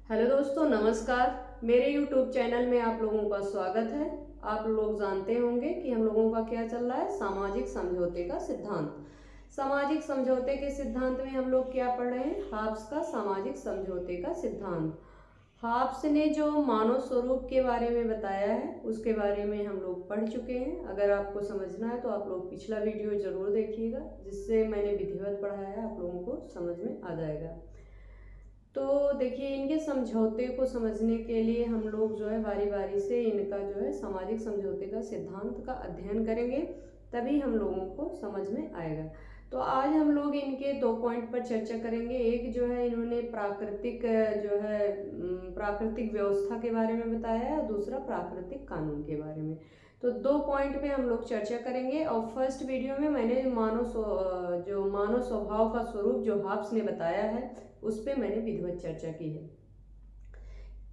Hello दोस्तों, नमस्कार। मेरे YouTube चैनल में आप लोगों का स्वागत है। आप लोग जानते होंगे कि हम लोगों का क्या चल रहा है, सामाजिक समझौते का सिद्धांत। सामाजिक समझौते के सिद्धांत में हम लोग क्या पढ़ रहे हैं, हाब्स का सामाजिक समझौते का सिद्धांत। हाब्स ने जो मानव स्वरूप के बारे में बताया है उसके बारे में हम लोग पढ़ चुके हैं। अगर आपको समझना है तो आप लोग पिछला वीडियो जरूर देखिएगा, जिससे मैंने विधिवत पढ़ाया है, आप लोगों को समझ में आ जाएगा। तो देखिए, इनके समझौते को समझने के लिए हम लोग जो है बारी बारी से इनका जो है सामाजिक समझौते का सिद्धांत का अध्ययन करेंगे, तभी हम लोगों को समझ में आएगा। तो आज हम लोग इनके 2 पॉइंट पर चर्चा करेंगे। एक जो है इन्होंने प्राकृतिक व्यवस्था के बारे में बताया है और दूसरा प्राकृतिक कानून के बारे में। तो 2 पॉइंट पे हम लोग चर्चा करेंगे। और फर्स्ट वीडियो में मैंने मानव स्वभाव का स्वरूप जो हाब्स ने बताया है उस पर मैंने विधिवत चर्चा की है।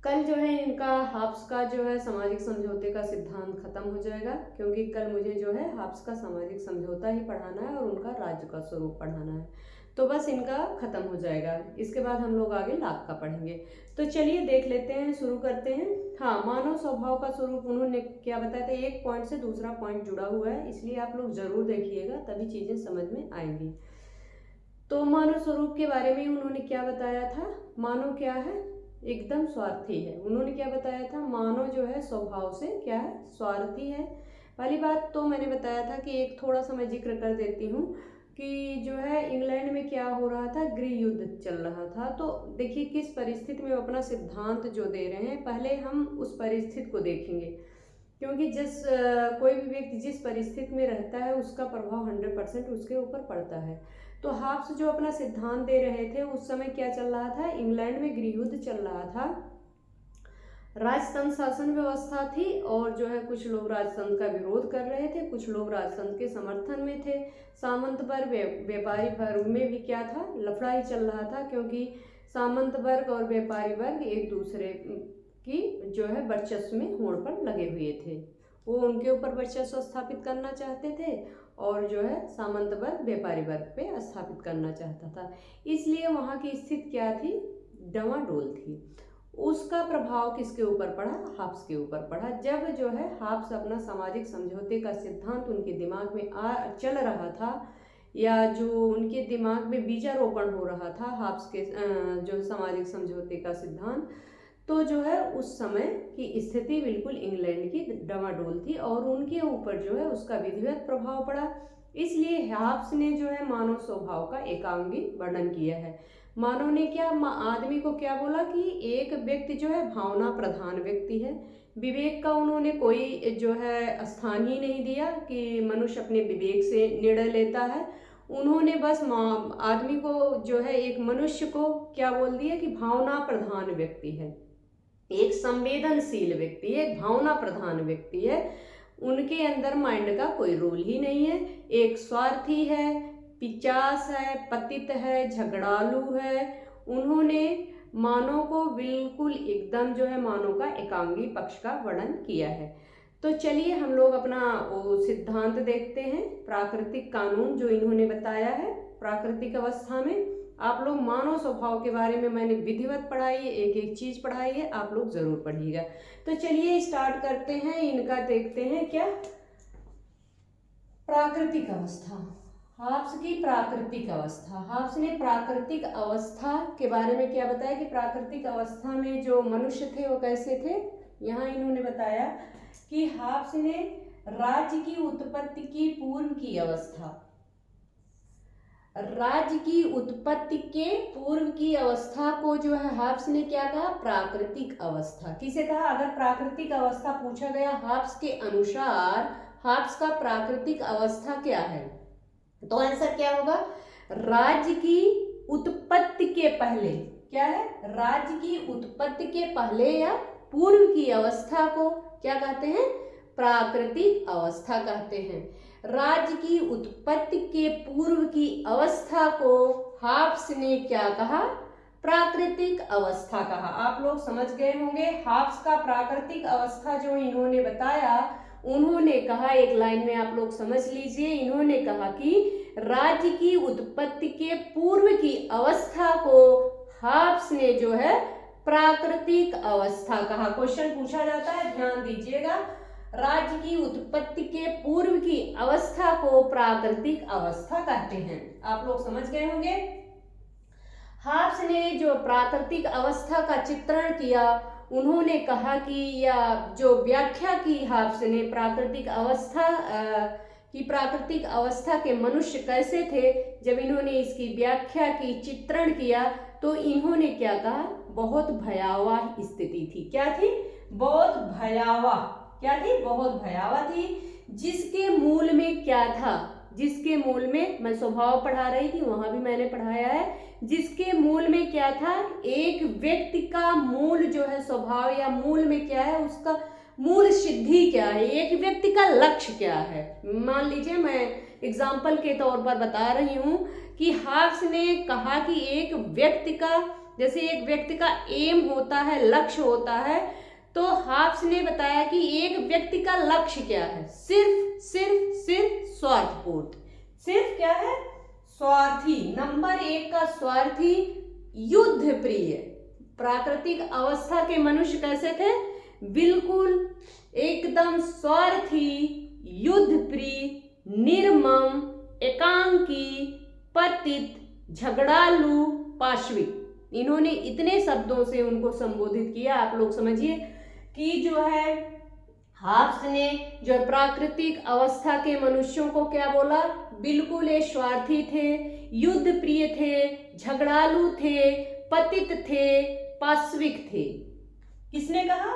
कल जो है इनका हाब्स का जो है सामाजिक समझौते का सिद्धांत खत्म हो जाएगा, क्योंकि कल मुझे जो है हाब्स का सामाजिक समझौता ही पढ़ाना है और उनका राज्य का स्वरूप पढ़ाना है। तो बस इनका खत्म हो जाएगा। इसके बाद हम लोग आगे लाभ का पढ़ेंगे। तो चलिए देख लेते हैं, शुरू करते हैं। हाँ, मानव स्वभाव का स्वरूप उन्होंने क्या बताया था, एक पॉइंट से दूसरा पॉइंट जुड़ा हुआ है, इसलिए आप लोग जरूर देखिएगा, तभी चीजें समझ में आएंगी। तो मानव स्वरूप के बारे में उन्होंने क्या बताया था, मानव क्या है, एकदम स्वार्थी है। उन्होंने क्या बताया था, मानव जो है स्वभाव से क्या है, स्वार्थी है। पहली बात तो मैंने बताया था कि एक थोड़ा सा मैं जिक्र कर देती हूँ कि जो है इंग्लैंड में क्या हो रहा था, गृह युद्ध चल रहा था। तो देखिए किस परिस्थिति में वो अपना सिद्धांत जो दे रहे हैं, पहले हम उस परिस्थिति को देखेंगे, क्योंकि कोई भी व्यक्ति जिस परिस्थिति में रहता है उसका प्रभाव 100% उसके ऊपर पड़ता है। तो हाब्स जो अपना सिद्धांत दे रहे थे, उस समय क्या चल रहा था, इंग्लैंड में गृह युद्ध चल रहा था। राजतंत्र शासन व्यवस्था थी और जो है कुछ लोग राजतंत्र का विरोध कर रहे थे, कुछ लोग राजतंत्र के समर्थन में थे। सामंत वर्ग व्यापारी वर्ग में भी क्या था, लफड़ा ही चल रहा था, क्योंकि सामंत वर्ग और व्यापारी वर्ग एक दूसरे की जो है वर्चस्व में होड़ पर लगे हुए थे। वो उनके ऊपर वर्चस्व स्थापित करना चाहते थे और जो है सामंत वर्ग व्यापारी वर्ग पे स्थापित करना चाहता था। इसलिए वहाँ की स्थिति क्या थी, डवाडोल थी। उसका प्रभाव किसके ऊपर पड़ा, हाब्स के ऊपर पड़ा। जब जो है हाब्स अपना सामाजिक समझौते का सिद्धांत उनके दिमाग में चल रहा था, या जो उनके दिमाग में बीजारोपण हो रहा था हाब्स के जो सामाजिक समझौते का सिद्धांत, तो जो है उस समय की स्थिति बिल्कुल इंग्लैंड की डवाडोल थी और उनके ऊपर जो है उसका विधिवत प्रभाव पड़ा। इसलिए हाब्स ने जो है मानव स्वभाव का एकांगी वर्णन किया है। मानव ने क्या, आदमी को क्या बोला कि एक व्यक्ति जो है भावना प्रधान व्यक्ति है। विवेक का उन्होंने कोई जो है स्थान ही नहीं दिया कि मनुष्य अपने विवेक से निर्णय लेता है। उन्होंने बस आदमी को जो है, एक मनुष्य को क्या बोल दिया कि भावना प्रधान व्यक्ति है, एक संवेदनशील व्यक्ति है, एक भावना प्रधान व्यक्ति है। उनके अंदर माइंड का कोई रोल ही नहीं है। एक स्वार्थी है, पिचास है, पतित है, झगड़ालू है। उन्होंने मानव को बिल्कुल एकदम जो है मानव का एकांगी पक्ष का वर्णन किया है। तो चलिए हम लोग अपना वो सिद्धांत देखते हैं, प्राकृतिक कानून जो इन्होंने बताया है। प्राकृतिक अवस्था में आप लोग मानव स्वभाव के बारे में मैंने विधिवत पढ़ाई है, एक एक चीज पढ़ाई है, आप लोग जरूर पढ़िएगा। तो चलिए स्टार्ट करते हैं, इनका देखते हैं क्या, प्राकृतिक अवस्था। हाब्स की प्राकृतिक अवस्था। हाब्स ने प्राकृतिक अवस्था के बारे में क्या बताया कि प्राकृतिक अवस्था में जो मनुष्य थे वो कैसे थे। यहाँ इन्होंने बताया कि हाब्स ने राज्य की उत्पत्ति की पूर्व की अवस्था, राज्य की उत्पत्ति के पूर्व की अवस्था को जो है हाब्स ने क्या कहा, प्राकृतिक अवस्था। किसे कहा, अगर प्राकृतिक अवस्था पूछा गया हाब्स के अनुसार, हाब्स का प्राकृतिक अवस्था क्या है, तो आंसर क्या होगा, राज्य की उत्पत्ति के पहले, क्या है, राज्य की उत्पत्ति के पहले या पूर्व की अवस्था को क्या कहते हैं, प्राकृतिक अवस्था कहते हैं। राज्य की उत्पत्ति के पूर्व की अवस्था को हाब्स ने क्या कहा, प्राकृतिक अवस्था कहा। आप लोग समझ गए होंगे। हाब्स का प्राकृतिक अवस्था जो इन्होंने बताया, उन्होंने कहा, एक लाइन में आप लोग समझ लीजिए, इन्होंने कहा कि राज्य की उत्पत्ति के पूर्व की अवस्था को हाब्स ने जो है प्राकृतिक अवस्था कहा। क्वेश्चन पूछा जाता है, ध्यान दीजिएगा। राज्य की उत्पत्ति के पूर्व की अवस्था को प्राकृतिक अवस्था कहते हैं। आप लोग समझ गए होंगे। हाब्स ने जो प्राकृतिक अवस्था का चित्रण किया, उन्होंने कहा कि, या जो व्याख्या की हाब्स ने प्राकृतिक अवस्था के मनुष्य कैसे थे, जब इन्होंने इसकी व्याख्या की, चित्रण किया, तो इन्होंने क्या कहा, बहुत भयावह स्थिति थी। क्या थी? बहुत भयावह। क्या थी? बहुत भयावह थी। जिसके मूल में क्या था? जिसके मूल में, मैं स्वभाव पढ़ा रही थी, वहां भी मैंने पढ़ाया है, जिसके मूल में क्या था, एक व्यक्ति का मूल जो है स्वभाव, या मूल में क्या है, उसका मूल सिद्धि क्या है, एक व्यक्ति का लक्ष्य क्या है। मान लीजिए मैं एग्जाम्पल के तौर पर बता रही हूं कि हाब्स ने कहा कि एक व्यक्ति का, जैसे एक व्यक्ति का एम होता है, लक्ष्य होता है, तो हाब्स ने बताया कि एक व्यक्ति का लक्ष्य क्या है, सिर्फ सिर्फ सिर्फ स्वार्थपूर्ति। सिर्फ क्या है? स्वार्थी। नंबर 1 का स्वार्थी, युद्ध प्रिय। प्राकृतिक अवस्था के मनुष्य कैसे थे? बिल्कुल एकदम स्वार्थी, युद्ध प्रिय, निर्मम, एकांकी, पतित, झगड़ालू, पाशविक। इन्होंने इतने शब्दों से उनको संबोधित किया। आप लोग समझिए कि जो है हाब्स ने जो प्राकृतिक अवस्था के मनुष्यों को क्या बोला, बिल्कुल ये स्वार्थी थे, युद्ध प्रिय थे, झगड़ालू थे, पतित थे, पाशविक थे। किसने कहा?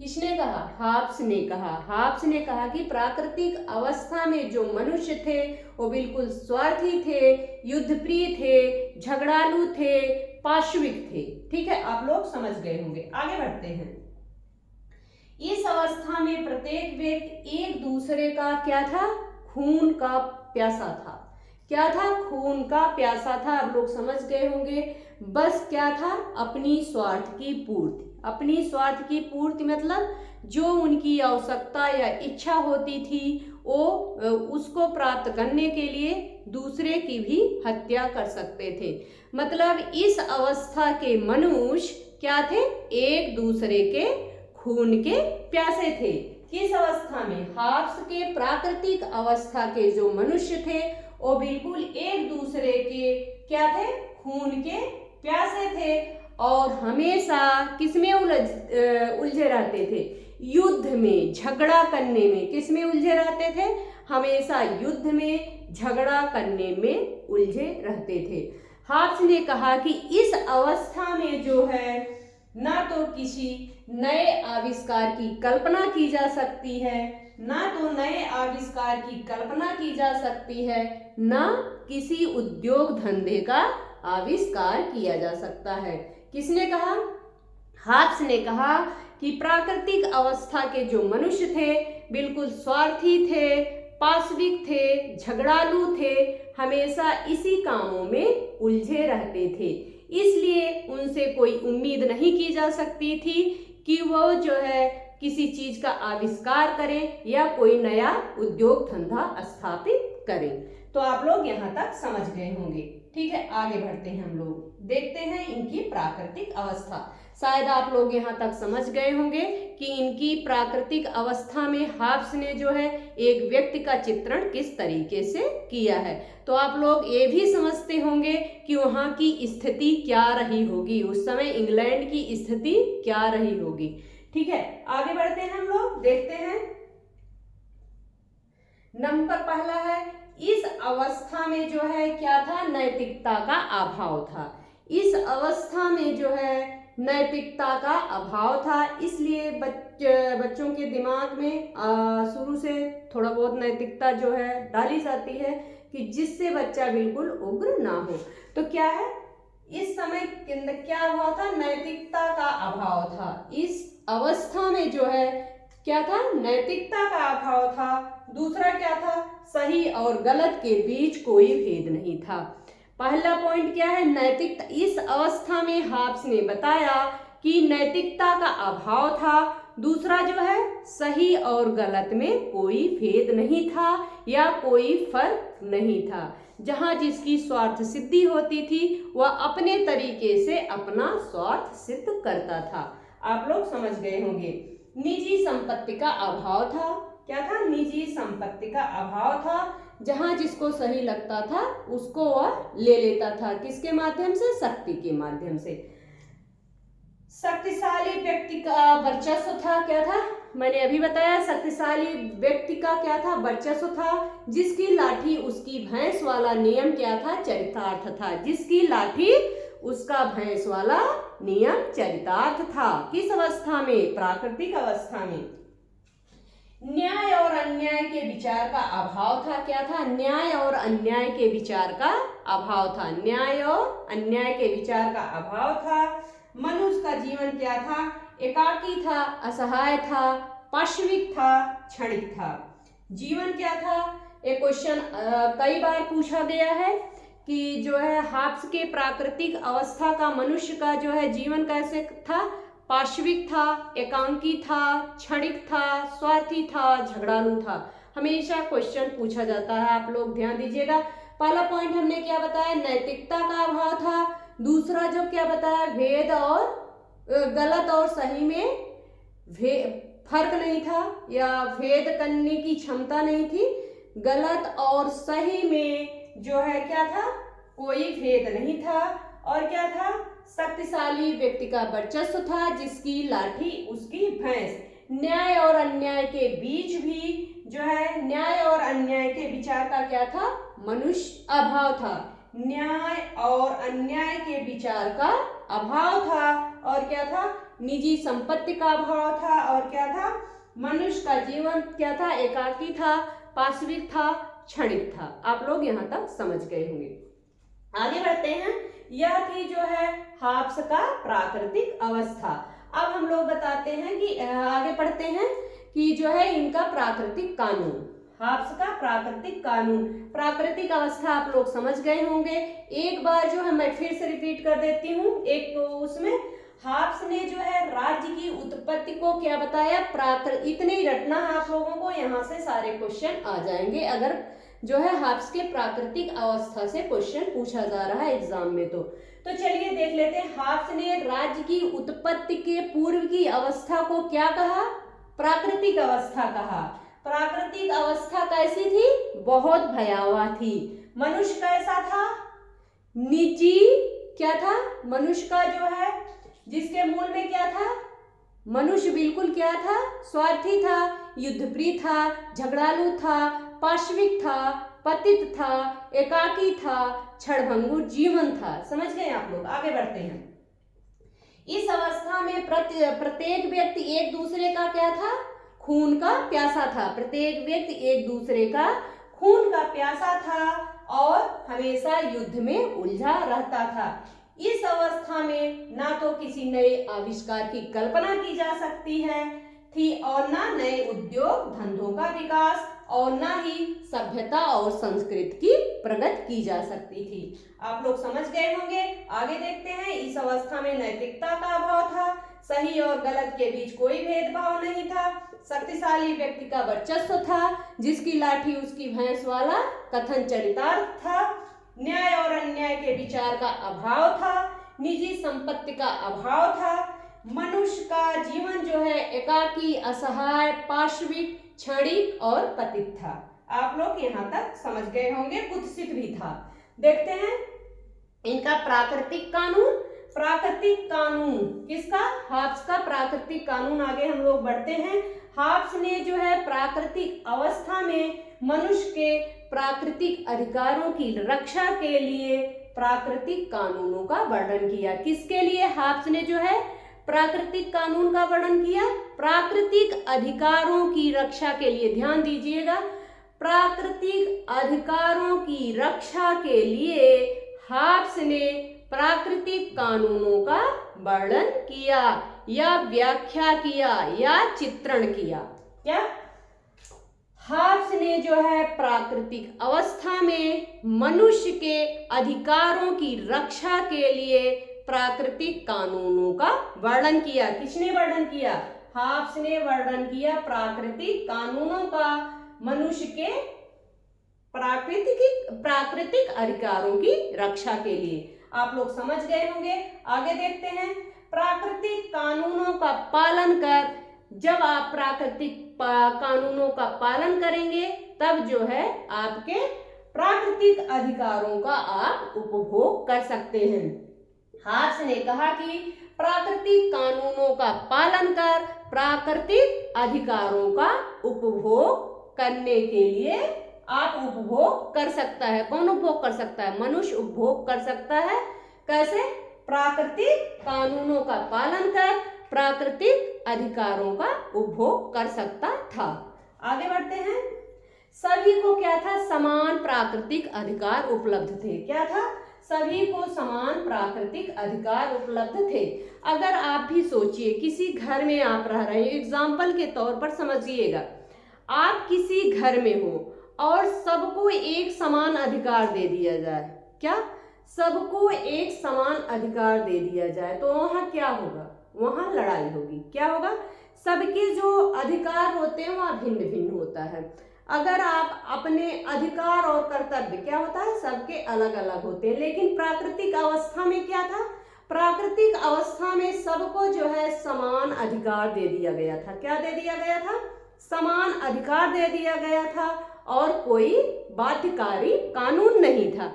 किसने कहा? हाब्स ने कहा। हाब्स ने कहा कि प्राकृतिक अवस्था में जो मनुष्य थे वो बिल्कुल स्वार्थी थे, युद्ध प्रिय थे, झगड़ालू थे, पाशविक थे। ठीक है, आप लोग समझ गए होंगे। आगे बढ़ते हैं। इस अवस्था में प्रत्येक व्यक्ति एक दूसरे का क्या था? खून का प्यासा था। क्या था? खून का प्यासा था। आप लोग समझ गए होंगे। बस क्या था? अपनी स्वार्थ की पूर्ति। अपनी स्वार्थ की पूर्ति मतलब जो उनकी आवश्यकता या इच्छा होती थी वो उसको प्राप्त करने के लिए दूसरे की भी हत्या कर सकते थे। मतलब इस अवस्था के मनुष्य क्या थे? एक दूसरे के खून के प्यासे थे। किस अवस्था में? हाब्स के प्राकृतिक अवस्था के जो मनुष्य थे वो बिल्कुल एक दूसरे के क्या थे? खून के प्यासे थे और हमेशा किसमें उलझे रहते थे? युद्ध में, झगड़ा करने में। किसमें उलझे रहते थे? हमेशा युद्ध में, झगड़ा करने में उलझे रहते थे। हाब्स ने कहा कि इस अवस्था में जो है ना तो किसी नए आविष्कार की कल्पना की जा सकती है, ना तो नए आविष्कार की कल्पना की जा सकती है, ना किसी उद्योग धंधे का आविष्कार किया जा सकता है। किसने कहा? हाब्स ने कहा कि प्राकृतिक अवस्था के जो मनुष्य थे बिल्कुल स्वार्थी थे, पाशविक थे, झगड़ालू थे, हमेशा इसी कामों में उलझे रहते थे। इसलिए उनसे कोई उम्मीद नहीं की जा सकती थी कि वो जो है किसी चीज का आविष्कार करें या कोई नया उद्योग धंधा स्थापित करें। तो आप लोग यहाँ तक समझ गए होंगे। ठीक है, आगे बढ़ते हैं। हम लोग देखते हैं इनकी प्राकृतिक अवस्था। शायद आप लोग यहाँ तक समझ गए होंगे कि इनकी प्राकृतिक अवस्था में हाब्स ने जो है एक व्यक्ति का चित्रण किस तरीके से किया है। तो आप लोग ये भी समझते होंगे कि वहाँ की स्थिति क्या रही होगी, उस समय इंग्लैंड की स्थिति क्या रही होगी। ठीक है, आगे बढ़ते हैं। हम लोग देखते हैं। नंबर पहला है, इस अवस्था में जो है क्या था? नैतिकता का अभाव था। इस अवस्था में जो है नैतिकता का अभाव था, इसलिए बच्चों के दिमाग में शुरू से थोड़ा बहुत नैतिकता जो है डाली जाती है कि जिससे बच्चा बिल्कुल उग्र ना हो। तो क्या है, इस समय क्या हुआ था? नैतिकता का अभाव था। इस अवस्था में जो है क्या था? नैतिकता का अभाव था। दूसरा क्या था? सही और गलत के बीच कोई भेद नहीं था। पहला पॉइंट क्या है? नैतिकता। इस अवस्था में हाब्स ने बताया कि नैतिकता का अभाव था। दूसरा जो है सही और गलत में कोई भेद नहीं था या कोई फर्क नहीं था। जहां जिसकी स्वार्थ सिद्धि होती थी वह अपने तरीके से अपना स्वार्थ सिद्ध करता था। आप लोग समझ गए होंगे। निजी संपत्ति का अभाव था। क्या था? निजी संपत्ति का अभाव था। जहां जिसको सही लगता था उसको वह ले लेता था। किसके माध्यम से? शक्ति के माध्यम से। शक्तिशाली व्यक्ति का वर्चस्व था। क्या था? मैंने अभी बताया, शक्तिशाली व्यक्ति का क्या था? वर्चस्व था। जिसकी लाठी उसकी भैंस वाला नियम क्या था? चरितार्थ था। जिसकी लाठी उसका भैंस वाला नियम चरितार्थ था। किस अवस्था में? प्राकृतिक अवस्था में। न्याय और अन्याय के विचार का अभाव था। क्या था? न्याय और अन्याय के विचार का अभाव था। न्याय और अन्याय के विचार का अभाव था। मनुष्य का जीवन क्या था? एकाकी था, असहाय था, पाशविक था, क्षणिक था। जीवन क्या था? एक क्वेश्चन कई बार पूछा गया है कि जो है हाब्स के प्राकृतिक अवस्था का मनुष्य का जो है जीवन कैसे था? पाशविक था, एकांकी था, क्षणिक था, स्वार्थी था, झगड़ालू था। हमेशा क्वेश्चन पूछा जाता है, आप लोग ध्यान दीजिएगा। पहला पॉइंट हमने क्या बताया? नैतिकता का अभाव था। दूसरा जो क्या बताया? भेद और गलत और सही में फर्क नहीं था या भेद करने की क्षमता नहीं थी। गलत और सही में जो है क्या था? कोई भेद नहीं था। और क्या था? शक्तिशाली व्यक्ति का वर्चस्व था। जिसकी लाठी उसकी भैंस। न्याय और अन्याय के बीच भी जो है न्याय और अन्याय के विचार का क्या था? मनुष्य अभाव था। न्याय और अन्याय के विचार का अभाव था। और क्या था? निजी संपत्ति का अभाव था। और क्या था? मनुष्य का जीवन क्या था? एकाकी था, पाशविक था, क्षणिक था। आप लोग यहाँ तक समझ गए होंगे। आगे बढ़ते हैं। यह थी जो है हाब्स का प्राकृतिक अवस्था। अब हम लोग बताते हैं कि आगे पढ़ते हैं कि जो है इनका प्राकृतिक कानून। हाब्स का प्राकृतिक कानून। प्राकृतिक अवस्था आप लोग समझ गए होंगे। एक बार जो है मैं फिर से रिपीट कर देती हूँ। एक तो उसमें हाब्स ने जो है राज्य की उत्पत्ति को क्या बताया? इतने ही रटना है आप लोगों को, यहाँ से सारे क्वेश्चन आ जाएंगे अगर जो है हाब्स के प्राकृतिक अवस्था से क्वेश्चन पूछा जा रहा है एग्जाम में। तो चलिए देख लेते हैं। हाब्स ने राज्य की उत्पत्ति के पूर्व की अवस्था को क्या कहा? प्राकृतिक अवस्था कहा। प्राकृतिक अवस्था कैसी थी? बहुत भयावह थी। मनुष्य कैसा था? निजी क्या था? मनुष्य का जो है जिसके मूल में क्या था? मनुष्य बिल्कुल क्या था? स्वार्थी था, युद्धप्रिय था, झगड़ालू था, पाशविक था, पतित था, एकाकी था, क्षणभंगुर जीवन था। समझ गए आप लोग? आगे बढ़ते हैं। इस अवस्था में प्रत्येक व्यक्ति एक दूसरे का क्या था? खून का प्यासा था। प्रत्येक व्यक्ति एक दूसरे का खून का प्यासा था और हमेशा युद्ध में उलझा रहता था। इस अवस्था में ना तो किसी नए आविष्कार की कल्पना की जा सकती है थी और ना नए उद्योग धंधों का विकास और ना ही सभ्यता और संस्कृति की प्रगति की जा सकती थी। आप लोग समझ गए होंगे। आगे देखते हैं। इस अवस्था में नैतिकता का अभाव था। सही और गलत के बीच कोई भेदभाव नहीं था। शक्तिशाली व्यक्ति का वर्चस्व था। जिसकी लाठी उसकी भैंस वाला कथन चरितार्थ था। न्याय और अन्याय के विचार का अभाव था। निजी संपत्ति का अभाव था। मनुष्य का जीवन जो है एकाकी, असहाय, पाशविक, क्षणिक और पतित था। आप लोग यहाँ तक समझ गए होंगे। कुत्सित भी था। देखते हैं इनका प्राकृतिक कानून। प्राकृतिक कानून किसका? हाब्स का प्राकृतिक कानून। आगे हम लोग बढ़ते हैं। हाब्स ने जो है प्राकृतिक अवस्था में मनुष्य के प्राकृतिक अधिकारों की रक्षा के लिए प्राकृतिक कानूनों का वर्णन किया। किसके लिए हाब्स ने जो है प्राकृतिक कानून का वर्णन किया? प्राकृतिक अधिकारों की रक्षा के लिए। ध्यान दीजिएगा, प्राकृतिक अधिकारों की रक्षा के लिए हाब्स ने प्राकृतिक कानूनों का वर्णन किया या व्याख्या किया या चित्रण किया। क्या? हाब्स ने जो है प्राकृतिक अवस्था में मनुष्य के अधिकारों की रक्षा के लिए प्राकृतिक कानूनों का वर्णन किया। किसने वर्णन किया? हाब्स ने वर्णन किया प्राकृतिक कानूनों का। मनुष्य के प्राकृतिक अधिकारों की रक्षा के लिए। आप लोग समझ गए होंगे। आगे देखते हैं, प्राकृतिक कानूनों का पालन कर। जब आप प्राकृतिक कानूनों का पालन करेंगे तब जो है आपके प्राकृतिक अधिकारों का आप उपभोग कर सकते हैं। हार्स ने कहा कि प्राकृतिक कानूनों का पालन कर प्राकृतिक अधिकारों का उपभोग करने के लिए आप उपभोग कर सकता है। कौन उपभोग कर सकता है? मनुष्य उपभोग कर सकता है। कैसे? प्राकृतिक कानूनों का पालन कर प्राकृतिक अधिकारों का उपभोग कर सकता था। आगे बढ़ते हैं। सभी को क्या था? समान प्राकृतिक अधिकार उपलब्ध थे। क्या था? सभी को समान प्राकृतिक अधिकार उपलब्ध थे। अगर आप भी सोचिए, किसी घर में आप रह रहे हैं, एग्जाम्पल के तौर पर समझिएगा, आप किसी घर में हो और सबको एक समान अधिकार दे दिया जाए। क्या? सबको एक समान अधिकार दे दिया जाए तो वहां क्या होगा? वहां लड़ाई होगी। क्या होगा? सबके जो अधिकार होते हैं वह भिन्न भिन्न होता है। अगर आप अपने अधिकार और कर्तव्य, क्या होता है, सबके अलग अलग होते हैं। लेकिन प्राकृतिक अवस्था में क्या था? प्राकृतिक अवस्था में सबको जो है समान अधिकार दे दिया गया था। क्या दे दिया गया था? समान अधिकार दे दिया गया था और कोई बाध्यकारी कानून नहीं था।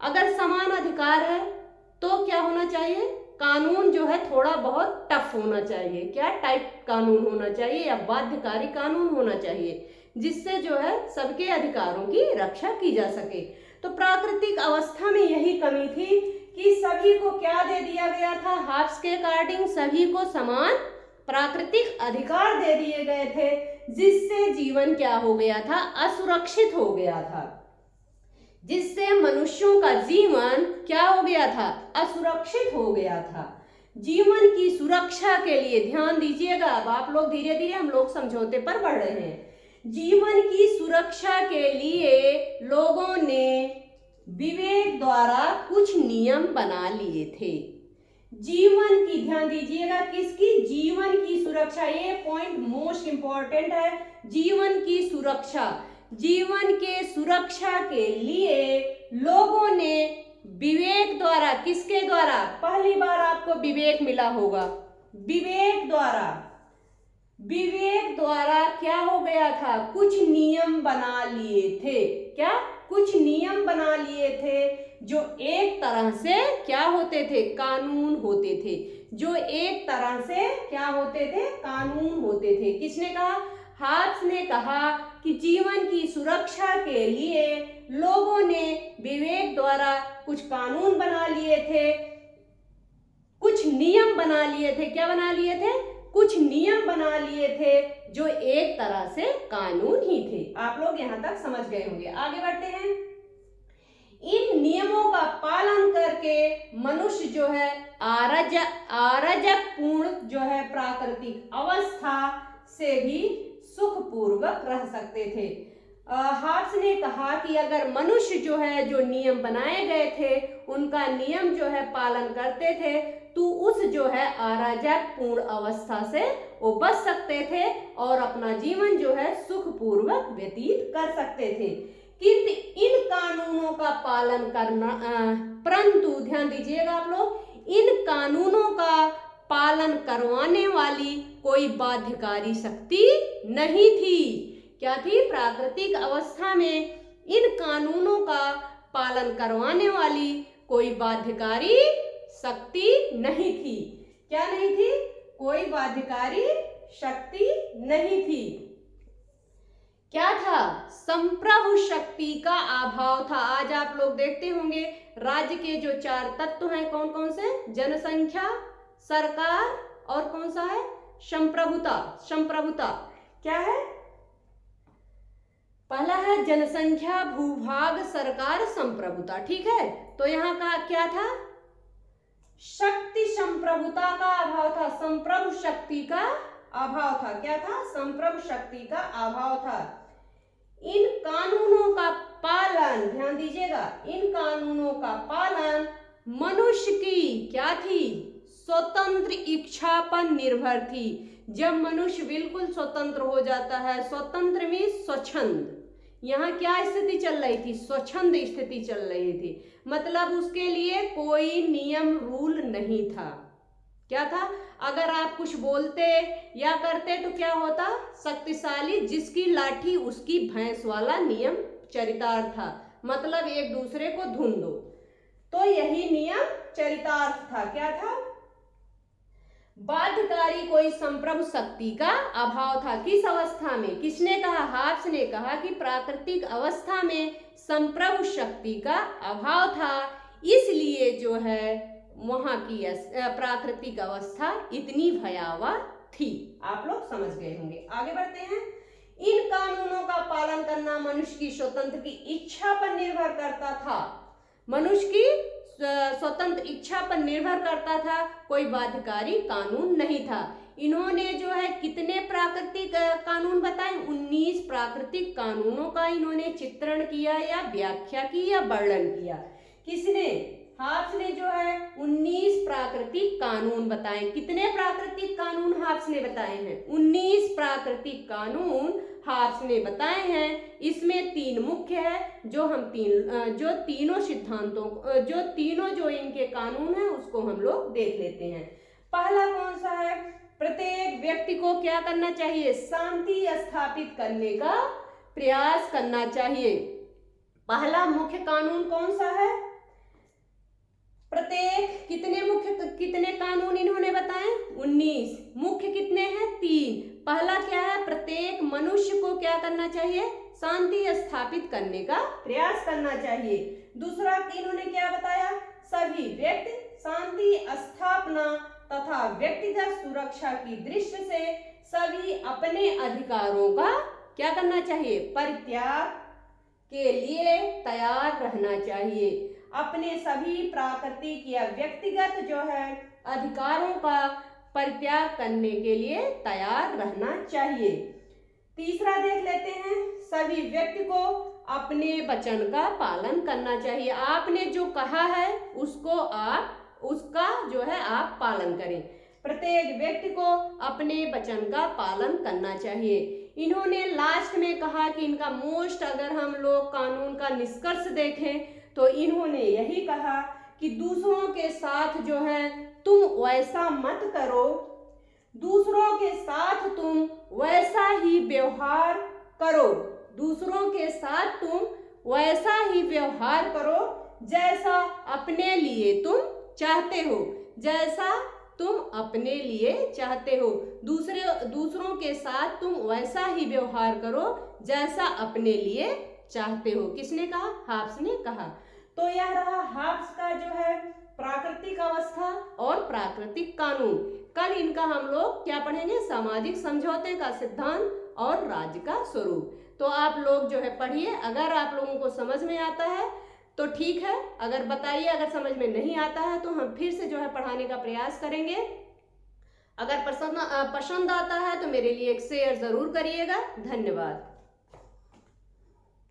अगर समान अधिकार है तो क्या होना चाहिए? कानून जो है थोड़ा बहुत टफ होना चाहिए। क्या? टाइट कानून होना चाहिए या बाध्यकारी कानून होना चाहिए, जिससे जो है सबके अधिकारों की रक्षा की जा सके। तो प्राकृतिक अवस्था में यही कमी थी कि सभी को क्या दे दिया गया था? हार्स के अकॉर्डिंग सभी को समान प्राकृतिक अधिकार दे दिए गए थे, जिससे जीवन क्या हो गया था? असुरक्षित हो गया था। जिससे मनुष्यों का जीवन क्या हो गया था? असुरक्षित हो गया था। जीवन की सुरक्षा के लिए ध्यान दीजिएगा। अब आप लोग धीरे धीरे हम लोग समझौते पर बढ़ रहे हैं। जीवन की सुरक्षा के लिए लोगों ने विवेक द्वारा कुछ नियम बना लिए थे। जीवन की, ध्यान दीजिएगा, किसकी? जीवन की सुरक्षा। ये पॉइंट मोस्ट इंपॉर्टेंट है। जीवन की सुरक्षा। जीवन के सुरक्षा के लिए लोगों ने विवेक द्वारा, किसके द्वारा? पहली बार आपको विवेक मिला होगा। विवेक द्वारा, विवेक द्वारा क्या हो गया था? कुछ नियम बना लिए थे। क्या? कुछ नियम बना लिए थे जो एक तरह से क्या होते थे? कानून होते थे। जो एक तरह से क्या होते थे? कानून होते थे। किसने कहा? हार्स ने कहा कि जीवन की सुरक्षा के लिए लोगों ने विवेक द्वारा कुछ कानून बना लिए थे, कुछ नियम बना लिए थे। क्या बना लिए थे? कुछ नियम बना लिए थे जो एक तरह से कानून ही थे। आप लोग यहां तक समझ गए होंगे। आगे बढ़ते हैं। इन नियमों का पालन करके मनुष्य जो है अराजकपूर्ण जो है प्राकृतिक अवस्था से भी सुखपूर्वक रह सकते थे। हार्स ने कहा कि अगर मनुष्य जो है, जो नियम बनाए गए थे, उनका नियम जो है पालन करते थे तो उस जो है अराजकपूर्ण अवस्था से वो बच सकते थे और अपना जीवन जो है सुखपूर्वक व्यतीत कर सकते थे। किंतु इन कानूनों का पालन करना, परंतु ध्यान दीजिएगा आप लोग, इन कानूनों का पालन करवाने वाली कोई बाध्यकारी शक्ति नहीं थी। क्या थी? प्राकृतिक अवस्था में इन कानूनों का पालन करवाने वाली कोई बाध्यकारी शक्ति नहीं थी। क्या नहीं थी? कोई बाध्यकारी शक्ति नहीं थी। क्या था? संप्रभु शक्ति का अभाव था। आज आप लोग देखते होंगे राज्य के जो 4 तत्व हैं, कौन कौन से? जनसंख्या, सरकार और कौन सा है? संप्रभुता। संप्रभुता क्या है? पहला है जनसंख्या, भूभाग, सरकार, संप्रभुता। ठीक है, तो यहाँ का क्या था? शक्ति संप्रभुता का अभाव था। संप्रभु शक्ति का अभाव था। क्या था? संप्रभु शक्ति का अभाव था। इन कानूनों का पालन, ध्यान दीजिएगा, इन कानूनों का पालन मनुष्य की क्या थी? स्वतंत्र इच्छा पर निर्भर थी। जब मनुष्य बिल्कुल स्वतंत्र हो जाता है, स्वतंत्र में स्वच्छंद, यहाँ क्या स्थिति चल रही थी? स्वच्छंद स्थिति चल रही थी, मतलब उसके लिए कोई नियम रूल नहीं था। क्या था? अगर आप कुछ बोलते या करते तो क्या होता? शक्तिशाली जिसकी लाठी उसकी भैंस वाला नियम चरितार्थ था, मतलब एक दूसरे को धुन दो। तो यही नियम चरितार्थ था। क्या था? बाध्यकारी कोई संप्रभु शक्ति का अभाव था। किस अवस्था में? किसने कहा? हाब्स ने कहा कि प्राकृतिक अवस्था में संप्रभु शक्ति का अभाव था, इसलिए जो है वहां की प्राकृतिक अवस्था इतनी भयावह थी। आप लोग समझ गए होंगे। आगे बढ़ते हैं। इन कानूनों का पालन करना मनुष्य की स्वतंत्र की इच्छा पर निर्भर करता था। मनुष्य की स्वतंत्र इच्छा पर निर्भर करता था, कोई बाध्यकारी कानून नहीं था। इन्होंने जो है कितने प्राकृतिक कानून बताए? 19 प्राकृतिक कानूनों का इन्होंने चित्रण किया या व्याख्या की या वर्णन किया। किसने? हाब्स ने जो है 19 प्राकृतिक कानून बताए। कितने प्राकृतिक कानून हाब्स ने बताए हैं? 19 प्राकृतिक कानून हाब्स ने बताए हैं। इसमें 3 मुख्य है, जो तीनों सिद्धांतों जो इनके कानून हैं उसको हम लोग देख लेते हैं। पहला कौन सा है? प्रत्येक व्यक्ति को क्या करना चाहिए? शांति स्थापित करने का प्रयास करना चाहिए। पहला मुख्य कानून कौन सा है? प्रत्येक कितने कानून इन्होंने बताए? 19। मुख्य कितने हैं? 3। पहला क्या है? प्रत्येक मनुष्य को क्या करना चाहिए? शांति स्थापित करने का प्रयास करना चाहिए। दूसरा इन्होंने क्या बताया? सभी व्यक्ति शांति स्थापना तथा व्यक्तिगत सुरक्षा की दृष्टि से सभी अपने अधिकारों का क्या करना चाहिए? परित्याग के लिए तैयार रहना चाहिए। अपने सभी प्राकृतिक या व्यक्तिगत जो है अधिकारों का परित्याग करने के लिए तैयार रहना चाहिए। तीसरा देख लेते हैं। सभी व्यक्ति को अपने वचन का पालन करना चाहिए। आपने जो कहा है उसका जो है आप पालन करें। प्रत्येक व्यक्ति को अपने वचन का पालन करना चाहिए। इन्होंने लास्ट में कहा कि इनका मोस्ट, अगर हम लोग कानून का निष्कर्ष देखें तो इन्होंने यही कहा कि दूसरों के साथ जो है तुम वैसा मत करो, दूसरों के साथ तुम वैसा ही व्यवहार करो, दूसरों के साथ तुम वैसा ही व्यवहार करो जैसा अपने लिए तुम चाहते हो, जैसा तुम अपने लिए चाहते हो। दूसरों के साथ तुम वैसा ही व्यवहार करो जैसा अपने लिए चाहते हो। किसने कहा? हाब्स ने कहा। तो यह रहा हाब्स का जो है प्राकृतिक अवस्था और प्राकृतिक कानून। कल इनका हम लोग क्या पढ़ेंगे? सामाजिक समझौते का सिद्धांत और राज्य का स्वरूप। तो आप लोग जो है पढ़िए। अगर आप लोगों को समझ में आता है तो ठीक है, अगर बताइए, अगर समझ में नहीं आता है तो हम फिर से जो है पढ़ाने का प्रयास करेंगे। अगर पसंद आता है तो मेरे लिए एक शेयर जरूर करिएगा। धन्यवाद।